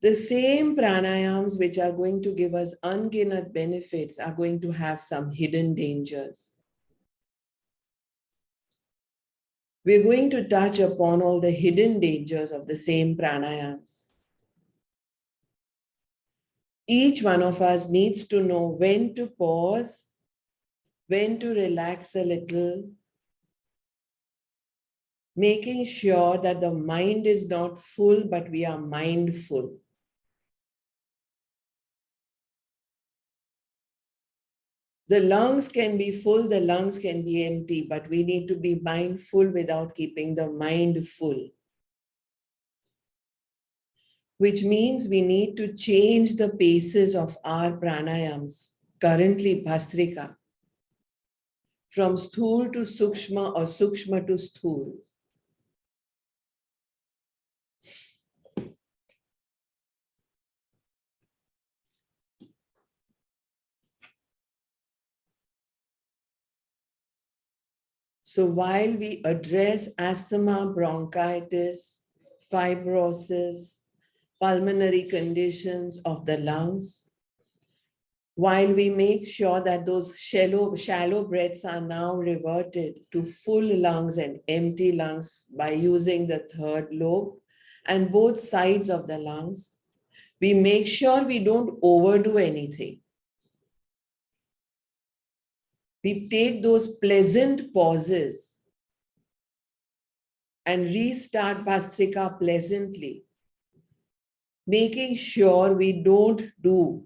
The same pranayams which are going to give us unginnat benefits are going to have some hidden dangers. We're going to touch upon all the hidden dangers of the same pranayams. Each one of us needs to know when to pause, when to relax a little, making sure that the mind is not full, but we are mindful. The lungs can be full, the lungs can be empty, but we need to be mindful without keeping the mind full. Which means we need to change the paces of our pranayams, currently Bhastrika, from sthul to sukshma or sukshma to sthul. So while we address asthma, bronchitis, fibrosis, pulmonary conditions of the lungs, while we make sure that those shallow breaths are now reverted to full lungs and empty lungs by using the third lobe and both sides of the lungs, we make sure we don't overdo anything. We take those pleasant pauses and restart Bhastrika pleasantly, making sure we don't do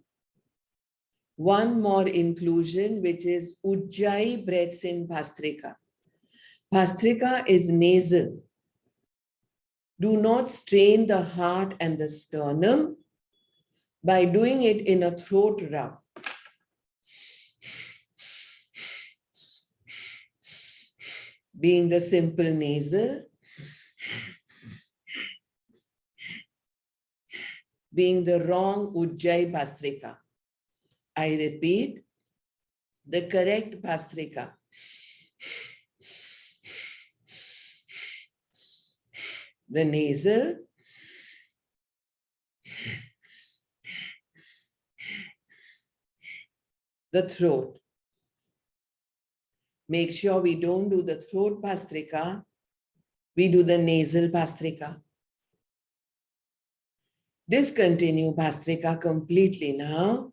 one more inclusion, which is Ujjayi breaths in Bhastrika. Bhastrika is nasal. Do not strain the heart and the sternum by doing it in a throat rub. Being the simple nasal, being the wrong Ujjayi Bhastrika. I repeat, the correct Bhastrika. The nasal, the throat. Make sure we don't do the throat Bhastrika, we do the nasal Bhastrika. Discontinue Bhastrika completely now.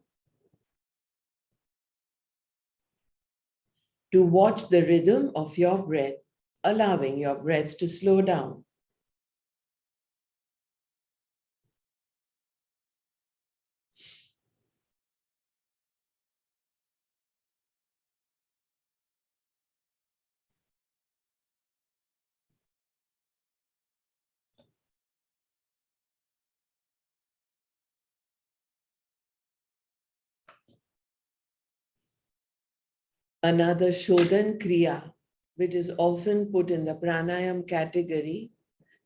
To watch the rhythm of your breath, allowing your breath to slow down. Another Shodhan Kriya, which is often put in the Pranayam category,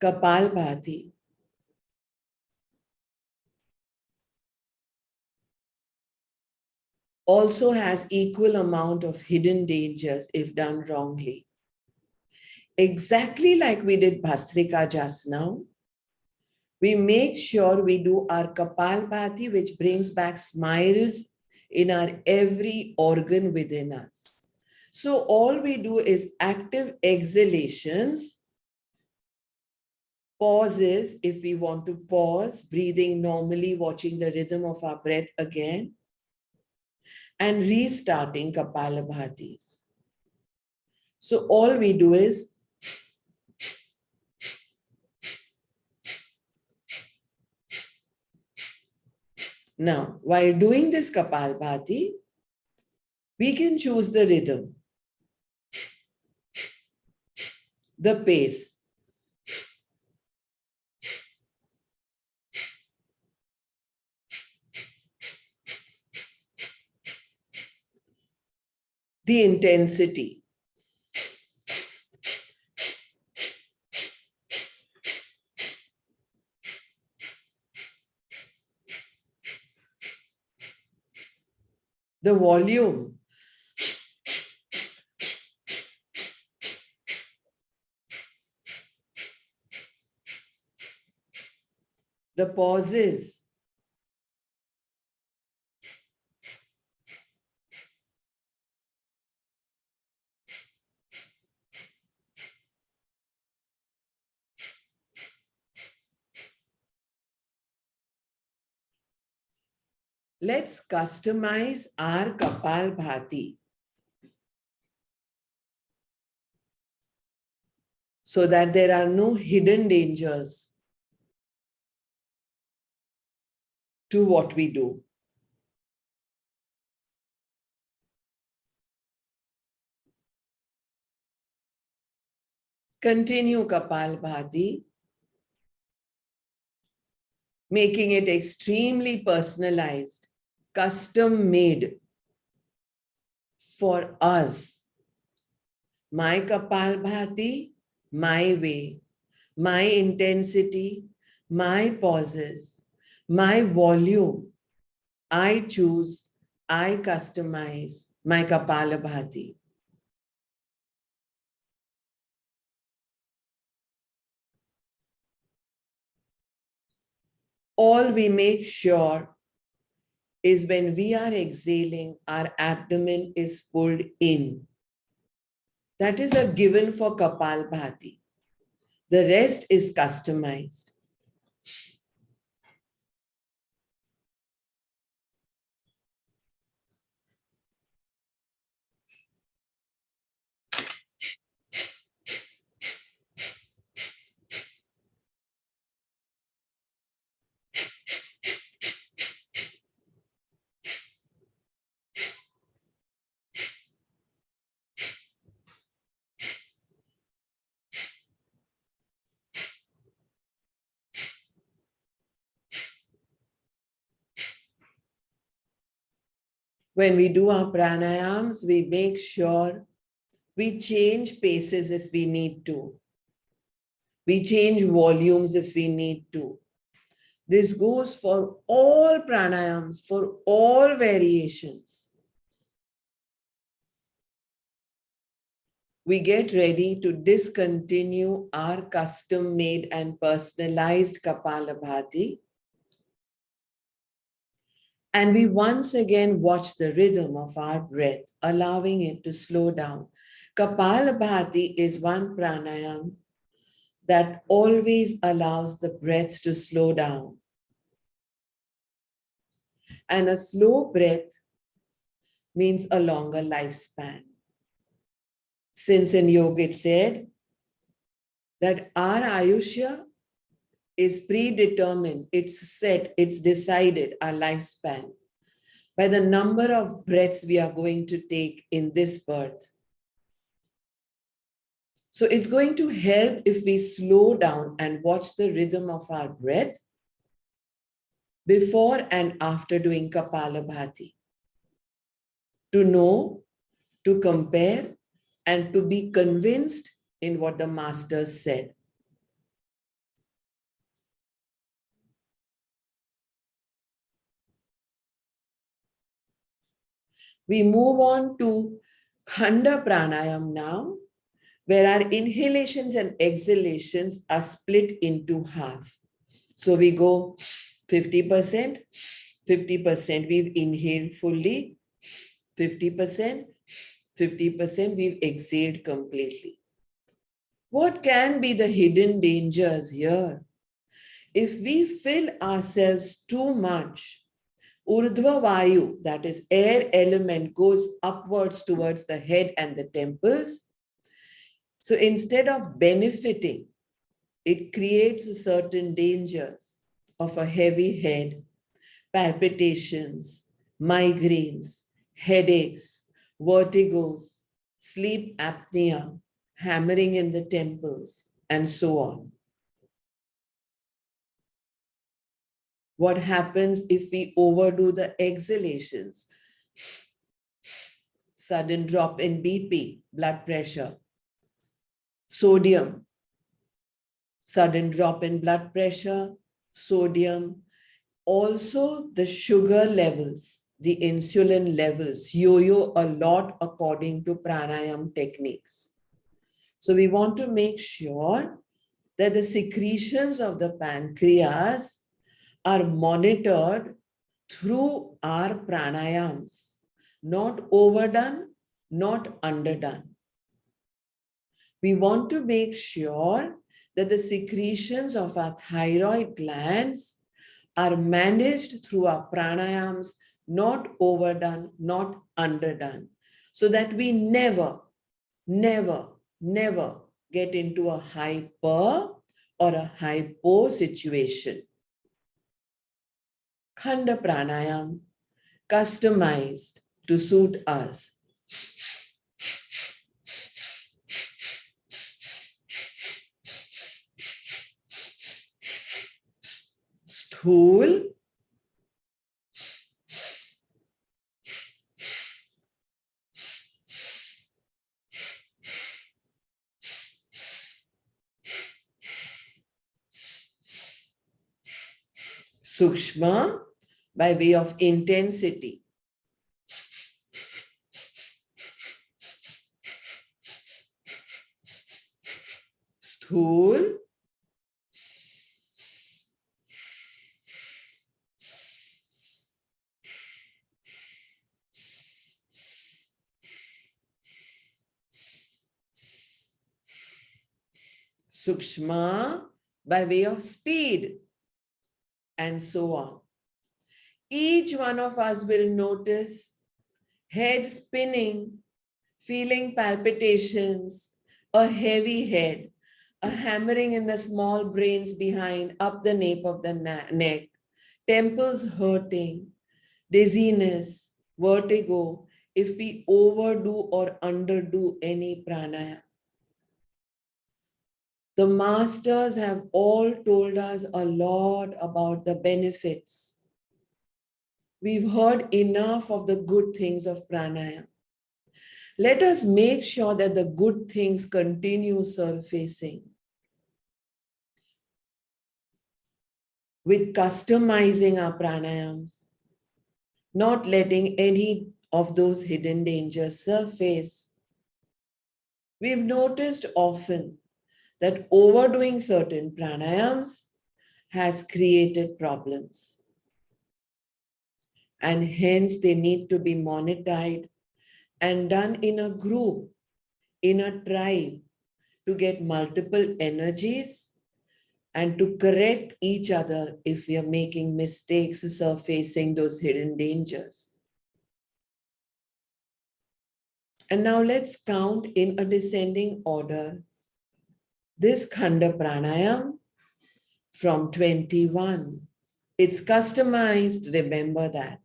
Kapalbhati. Also has equal amount of hidden dangers if done wrongly. Exactly like we did Bhastrika just now, we make sure we do our Kapalbhati, which brings back smiles in our every organ within us. So all we do is active exhalations, pauses if we want to pause, breathing normally, watching the rhythm of our breath again, and restarting Kapalabhatis. So all we do is now, while doing this Kapalbhati, we can choose the rhythm, the pace. The intensity. The volume. The pauses. let's customize our Kapalbhati so that there are no hidden dangers to what we do. Continue Kapalbhati, making it extremely personalized, custom made for us. My Kapalbhati, my way, my intensity, my pauses, my volume. I choose, I customize my Kapalabhati. All we make sure is when we are exhaling, our abdomen is pulled in. That is a given for Kapalbhati. The rest is customized. When we do our pranayams, we make sure we change paces if we need to. We change volumes if we need to. This goes for all pranayams, for all variations. We get ready to discontinue our custom-made and personalized Kapalabhati. And we once again watch the rhythm of our breath, allowing it to slow down. Kapalabhati is one pranayam that always allows the breath to slow down. And a slow breath means a longer lifespan. Since in yoga it said that our Ayushya is predetermined, it's set, it's decided, our lifespan, by the number of breaths we are going to take in this birth. So it's going to help if we slow down and watch the rhythm of our breath before and after doing Kapalabhati, to know, to compare, and to be convinced in what the masters said. We move on to Khanda Pranayam now, where our inhalations and exhalations are split into half. So we go 50%, 50%, we've inhaled fully, 50%, 50%, we've exhaled completely. What can be the hidden dangers here? If we fill ourselves too much, Urdhva Vayu, that is air element, goes upwards towards the head and the temples. So instead of benefiting, it creates certain dangers of a heavy head, palpitations, migraines, headaches, vertigos, sleep apnea, hammering in the temples, and so on. What happens if we overdo the exhalations? Sudden drop in BP, blood pressure, sodium, sudden drop in blood pressure, sodium, also the sugar levels, the insulin levels yo-yo a lot according to pranayam techniques. So we want to make sure that the secretions of the pancreas are monitored through our pranayams, not overdone, not underdone. We want to make sure that the secretions of our thyroid glands are managed through our pranayams not overdone, not underdone, so that we never, never, never get into a hyper or a hypo situation. Khanda Pranayam, customized to suit us. Sthul, Sukshma, by way of intensity. Sthul, Sukshma, by way of speed, and so on. Each one of us will notice head spinning, feeling palpitations, a heavy head, a hammering in the small brains behind, up the nape of the neck, temples hurting, dizziness, vertigo, if we overdo or underdo any pranayama. The masters have all told us a lot about the benefits. We've heard enough of the good things of pranayama. Let us make sure that the good things continue surfacing. With customizing our pranayams, not letting any of those hidden dangers surface. We've noticed often that overdoing certain pranayams has created problems. And hence they need to be monitored and done in a group, in a tribe, to get multiple energies and to correct each other if we are making mistakes surfacing those hidden dangers. And now let's count in a descending order this Khanda Pranayam from 21. It's customized, remember that.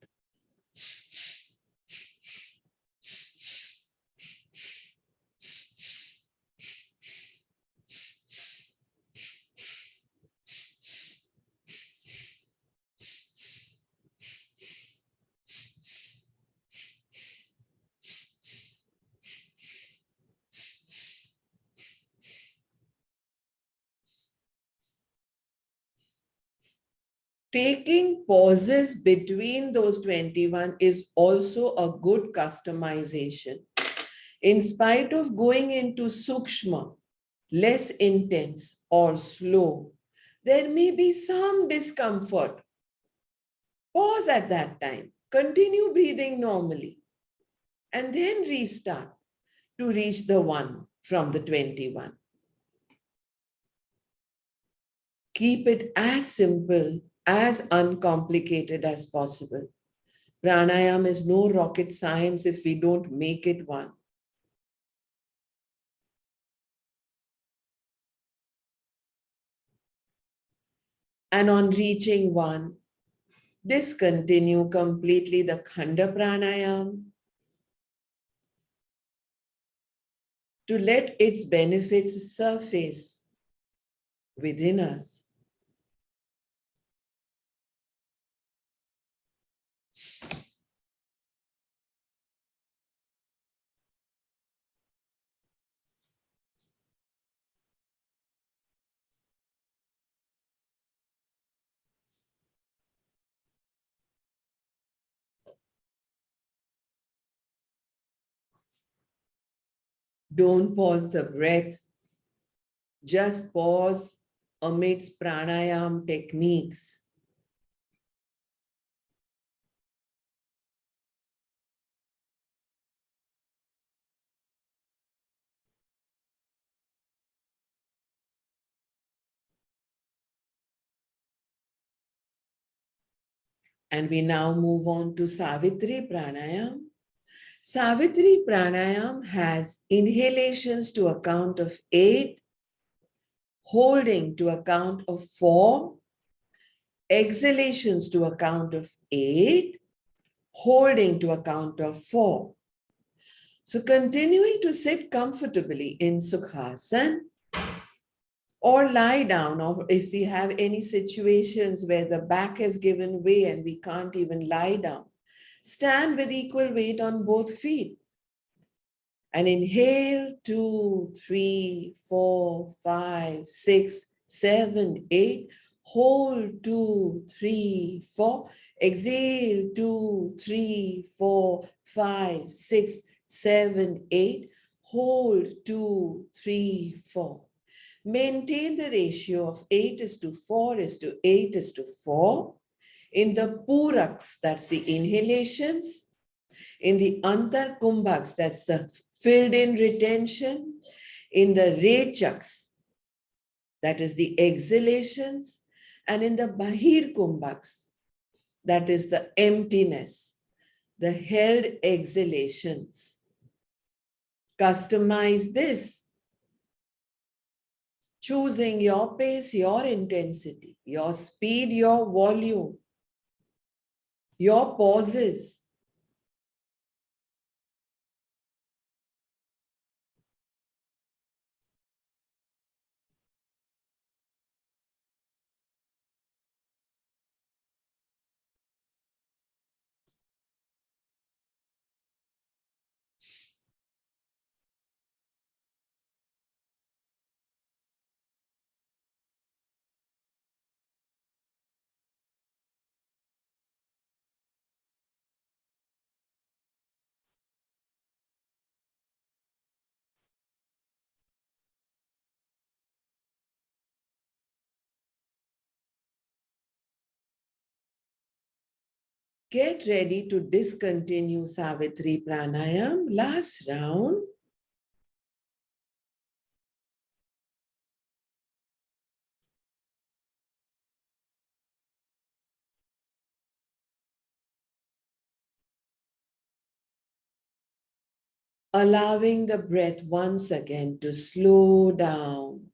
Taking pauses between those 21 is also a good customization. In spite of going into sukshma, less intense or slow, there may be some discomfort. Pause at that time. Continue breathing normally and then restart to reach the 1 from the 21. Keep it as simple, as uncomplicated as possible. Pranayam is no rocket science if we don't make it one. And on reaching 1, discontinue completely the Khanda Pranayam to let its benefits surface within us. Don't pause the breath. Just pause amidst pranayam techniques. And we now move on to Savitri Pranayam. Savitri Pranayam has inhalations to a count of 8, holding to a count of 4, exhalations to a count of 8, holding to a count of 4. So continuing to sit comfortably in Sukhasana or lie down, or if we have any situations where the back has given way and we can't even lie down, stand with equal weight on both feet. And inhale 2, 3, 4, 5, 6, 7, 8. Hold 2, 3, 4. Exhale 2, 3, 4, 5, 6, 7, 8. Hold 2, 3, 4. Maintain the ratio of 8:4:8:4 in the puraks, that's the inhalations, in the antar kumbhaks, that's the filled in retention, in the rechaks, that is the exhalations, and in the bahir kumbhaks, that is the emptiness, the held exhalations. Customize this, choosing your pace, your intensity, your speed, your volume, your pauses. Get ready to discontinue Savitri Pranayam. Last round. Allowing the breath once again to slow down.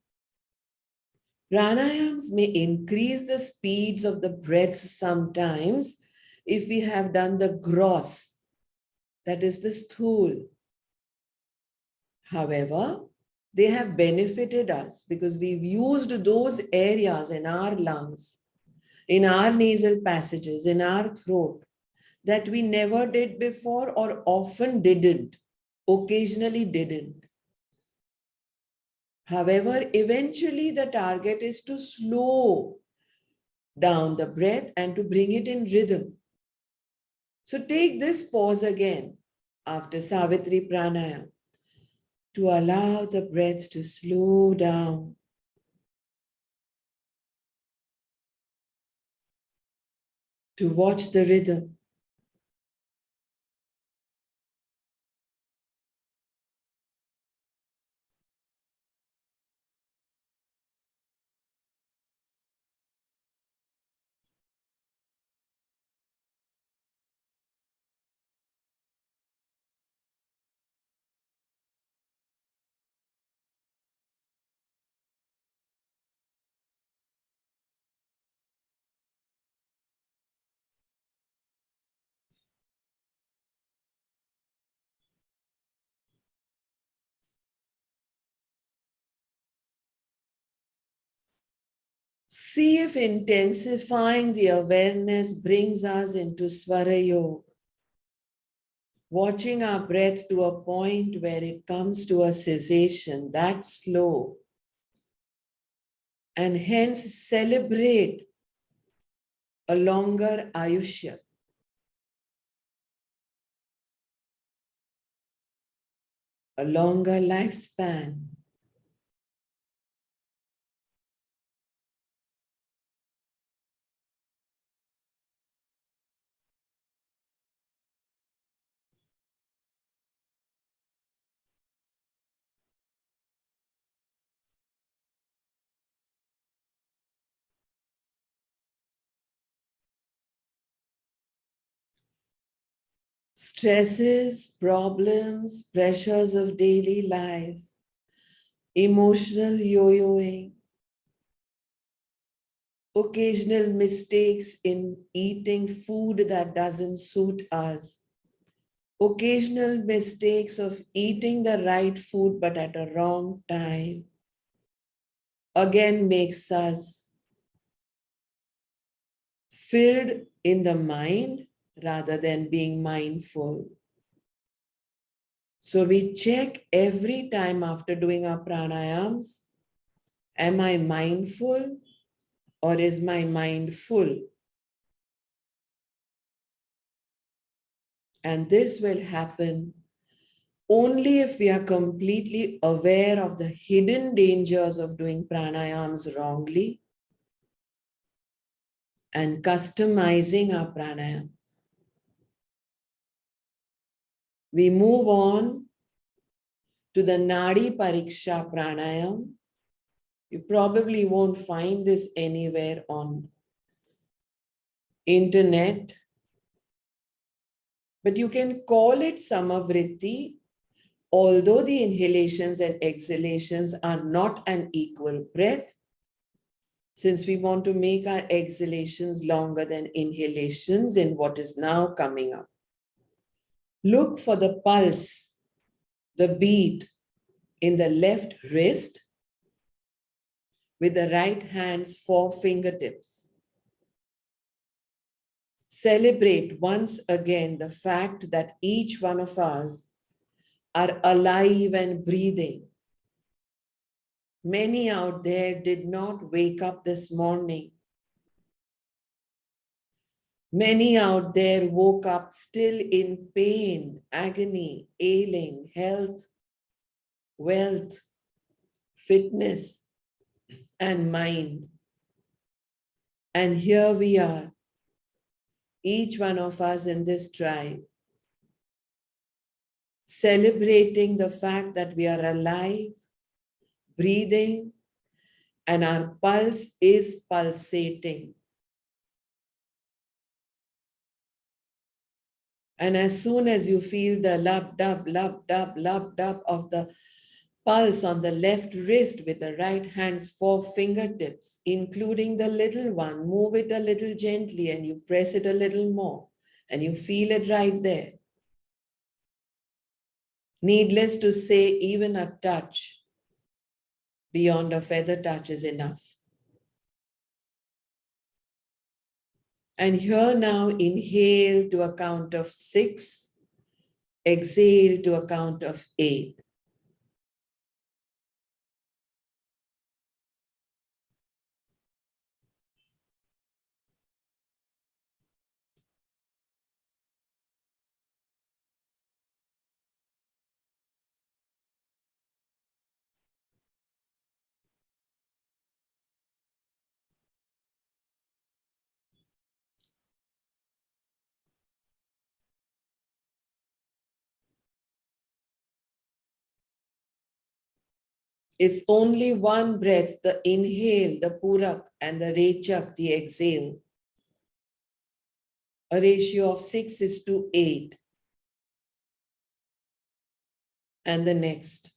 Pranayams may increase the speeds of the breaths sometimes if we have done the gross, that is the sthul. However, they have benefited us because we've used those areas in our lungs, in our nasal passages, in our throat, that we never did before or often didn't, occasionally didn't. However, eventually the target is to slow down the breath and to bring it in rhythm. So take this pause again after Savitri Pranayam to allow the breath to slow down. To watch the rhythm. See if intensifying the awareness brings us into Swara Yoga. Watching our breath to a point where it comes to a cessation, that slow, and hence celebrate a longer Ayushya. A longer lifespan. stresses, problems, pressures of daily life, emotional yo-yoing, occasional mistakes in eating food that doesn't suit us, occasional mistakes of eating the right food but at a wrong time, again makes us filled in the mind rather than being mindful. So we check every time after doing our pranayams, am I mindful or is my mind full? And this will happen only if we are completely aware of the hidden dangers of doing pranayams wrongly and customizing our pranayams. We move on to the Nadi Pariksha Pranayam. You probably won't find this anywhere on internet, but you can call it Samavritti, although the inhalations and exhalations are not an equal breath, since we want to make our exhalations longer than inhalations in what is now coming up. Look for the pulse, the beat in the left wrist with the right hand's 4 fingertips. Celebrate once again the fact that each one of us are alive and breathing. Many out there did not wake up this morning. Many out there woke up still in pain, agony, ailing, health, wealth, fitness, and mind. And here we are, each one of us in this tribe, celebrating the fact that we are alive, breathing, and our pulse is pulsating. And as soon as you feel the lub-dub, lub-dub, lub-dub of the pulse on the left wrist with the right hand's 4 fingertips, including the little one, move it a little gently and you press it a little more and you feel it right there. Needless to say, even a touch beyond a feather touch is enough. And here now, inhale to a count of 6, exhale to a count of 8. It's only one breath, the inhale, the purak, and the rechak, the exhale. A ratio of 6:8. And the next.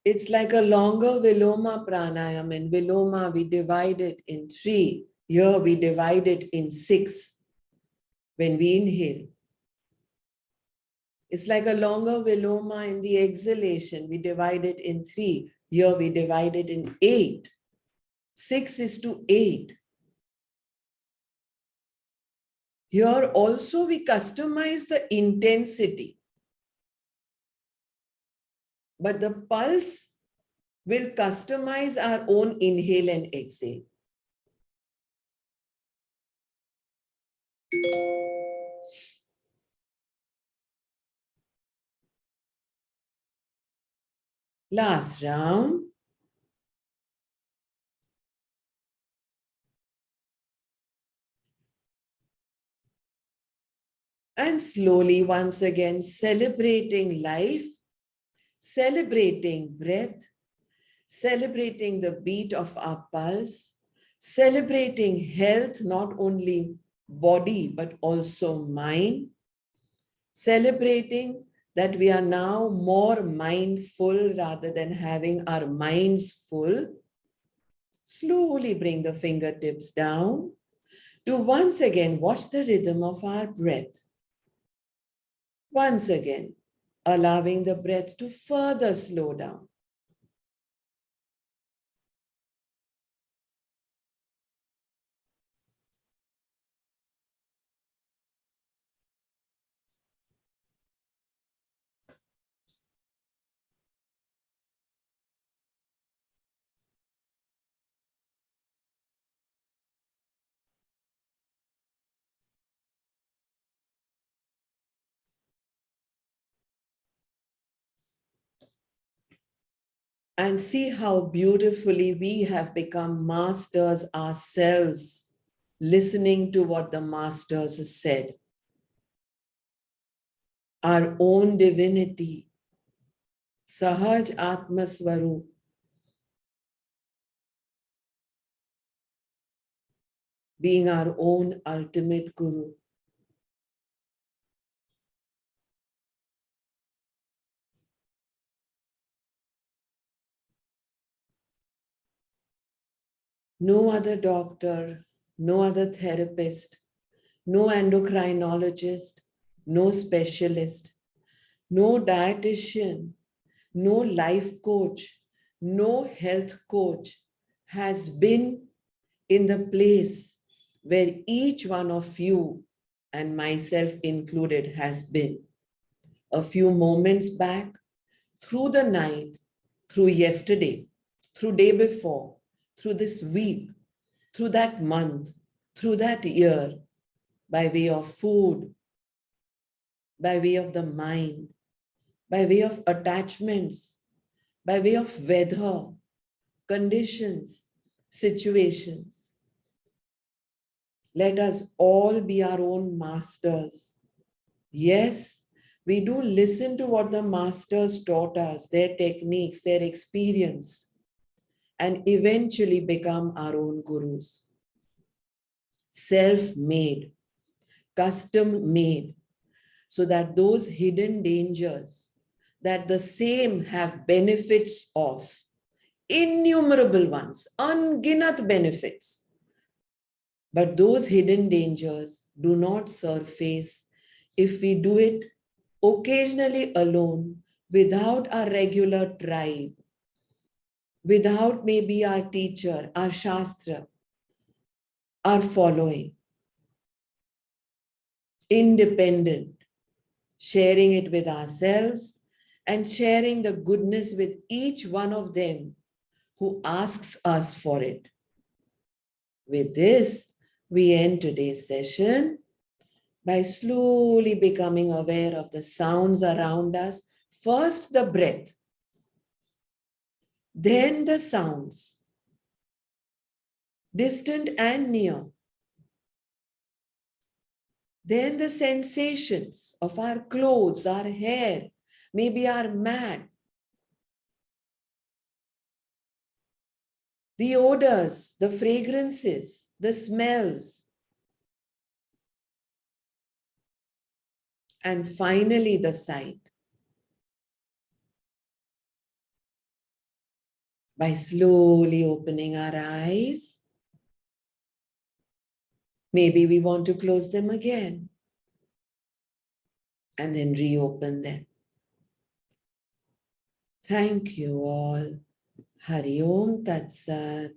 It's like a longer Viloma pranayam. In Viloma, we divide it in 3. Here, we divide it in 6 when we inhale. It's like a longer Viloma in the exhalation. We divide it in 3. Here, we divide it in 8. 6:8. Here also, we customize the intensity. But the pulse will customize our own inhale and exhale. Last round. And slowly, once again, celebrating life, celebrating breath, celebrating the beat of our pulse, celebrating health, not only body, but also mind, celebrating that we are now more mindful rather than having our minds full. Slowly bring the fingertips down to once again watch the rhythm of our breath. Once again, allowing the breath to further slow down. And see how beautifully we have become masters ourselves, listening to what the masters said. Our own divinity, Sahaj Atma Swarup, being our own ultimate guru. No other doctor, no other therapist, no endocrinologist, no specialist, no dietitian, no life coach, no health coach has been in the place where each one of you and myself included has been. A few moments back, through the night, through yesterday, through day before, through this week, through that month, through that year, by way of food, by way of the mind, by way of attachments, by way of weather, conditions, situations. Let us all be our own masters. Yes, we do listen to what the masters taught us, their techniques, their experience, and eventually become our own gurus. Self-made, custom-made, so that those hidden dangers that the same have benefits of, innumerable ones, unginat benefits. But those hidden dangers do not surface if we do it occasionally alone, without our regular tribe, without maybe our teacher, our shastra, our following, independent, sharing it with ourselves and sharing the goodness with each one of them who asks us for it. With this, we end today's session by slowly becoming aware of the sounds around us. First, the breath, then the sounds, distant and near, then the sensations of our clothes, our hair, maybe our mat, the odors, the fragrances, the smells, and finally the sight. By slowly opening our eyes, maybe we want to close them again and then reopen them. Thank you all. Hari Om Tat Sat.